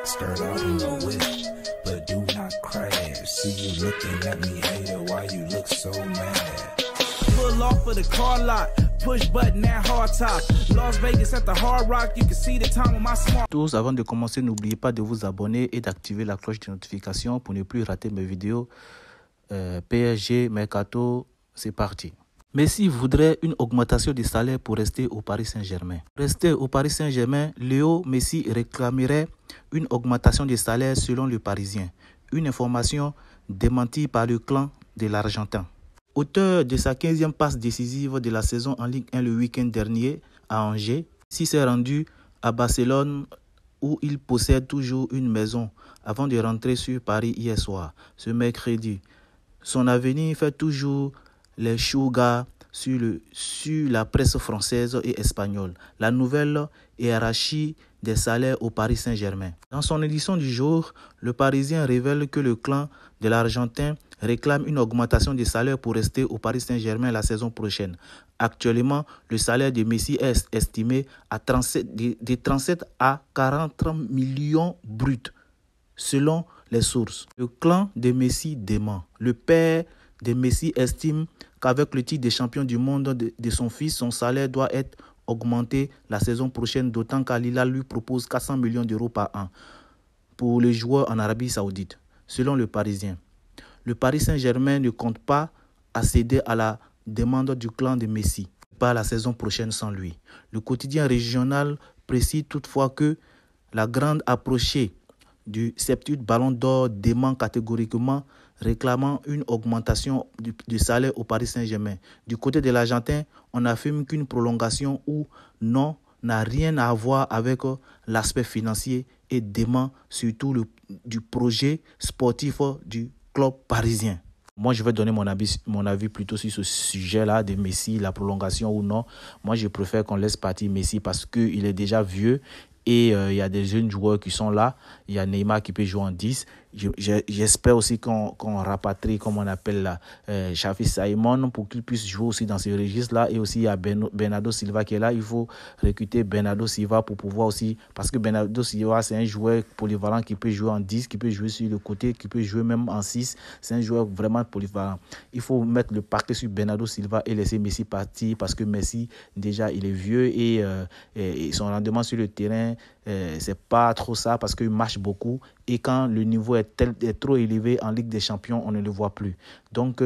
Skirt out in the whip, but do not crash. See you looking at me, hater, why you look so mad? Pull off of the car lot, push button at hard top. Las Vegas at the Hard Rock, you can see the time on my smart. Tous, avant de commencer, n'oubliez pas de vous abonner et d'activer la cloche de notification pour ne plus rater mes vidéos. PSG, Mercato, c'est parti. Messi voudrait une augmentation du salaire pour rester au Paris Saint-Germain. Rester au Paris Saint-Germain, Léo Messi réclamerait une augmentation du salaire selon le Parisien. Une information démentie par le clan de l'Argentin. Auteur de sa 15e passe décisive de la saison en Ligue 1 le week-end dernier à Angers, Messi s'est rendu à Barcelone où il possède toujours une maison avant de rentrer sur Paris hier soir, ce mercredi. Son avenir fait toujours les chougas sur la presse française et espagnole. La nouvelle hiérarchie des salaires au Paris Saint-Germain. Dans son édition du jour, le Parisien révèle que le clan de l'Argentin réclame une augmentation des salaires pour rester au Paris Saint-Germain la saison prochaine. Actuellement, le salaire de Messi est estimé à de 37 à 40 millions bruts, selon les sources. Le clan de Messi dément. Le père de Messi estime qu'avec le titre de champion du monde de son fils, son salaire doit être augmenté la saison prochaine, d'autant qu'Al Hilal lui propose 400 millions d'euros par an pour les joueurs en Arabie Saoudite, selon le Parisien. Le Paris Saint-Germain ne compte pas à céder à la demande du clan de Messi, pas la saison prochaine sans lui. Le quotidien régional précise toutefois que la grande approchée du septuple Ballon d'Or dément catégoriquement, réclamant une augmentation du salaire au Paris Saint-Germain. Du côté de l'Argentin, on affirme qu'une prolongation ou non n'a rien à voir avec l'aspect financier et dément surtout du projet sportif du club parisien. Moi, je vais donner mon avis plutôt sur ce sujet-là de Messi, la prolongation ou non. Moi, je préfère qu'on laisse partir Messi parce qu'il est déjà vieux. Et il y a des jeunes joueurs qui sont là. Il y a Neymar qui peut jouer en 10. J'espère aussi qu'on rapatrie, comme on appelle là, Xavi Simons pour qu'il puisse jouer aussi dans ce registre-là. Et aussi, il y a Bernardo Silva qui est là. Il faut recruter Bernardo Silva pour pouvoir aussi... Parce que Bernardo Silva, c'est un joueur polyvalent qui peut jouer en 10, qui peut jouer sur le côté, qui peut jouer même en 6. C'est un joueur vraiment polyvalent. Il faut mettre le paquet sur Bernardo Silva et laisser Messi partir parce que Messi, déjà, il est vieux et son rendement sur le terrain, c'est pas trop ça parce qu'il marche beaucoup. Et quand le niveau est trop élevé en Ligue des Champions, on ne le voit plus. Donc,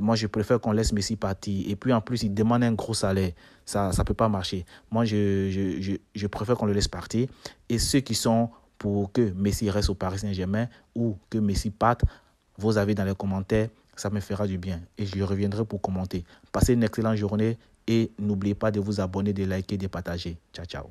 moi, je préfère qu'on laisse Messi partir. Et puis, en plus, il demande un gros salaire. Ça ne peut pas marcher. Moi, je préfère qu'on le laisse partir. Et ceux qui sont pour que Messi reste au Paris Saint-Germain ou que Messi parte, vos avis dans les commentaires, ça me fera du bien. Et je reviendrai pour commenter. Passez une excellente journée et n'oubliez pas de vous abonner, de liker, de partager. Ciao, ciao.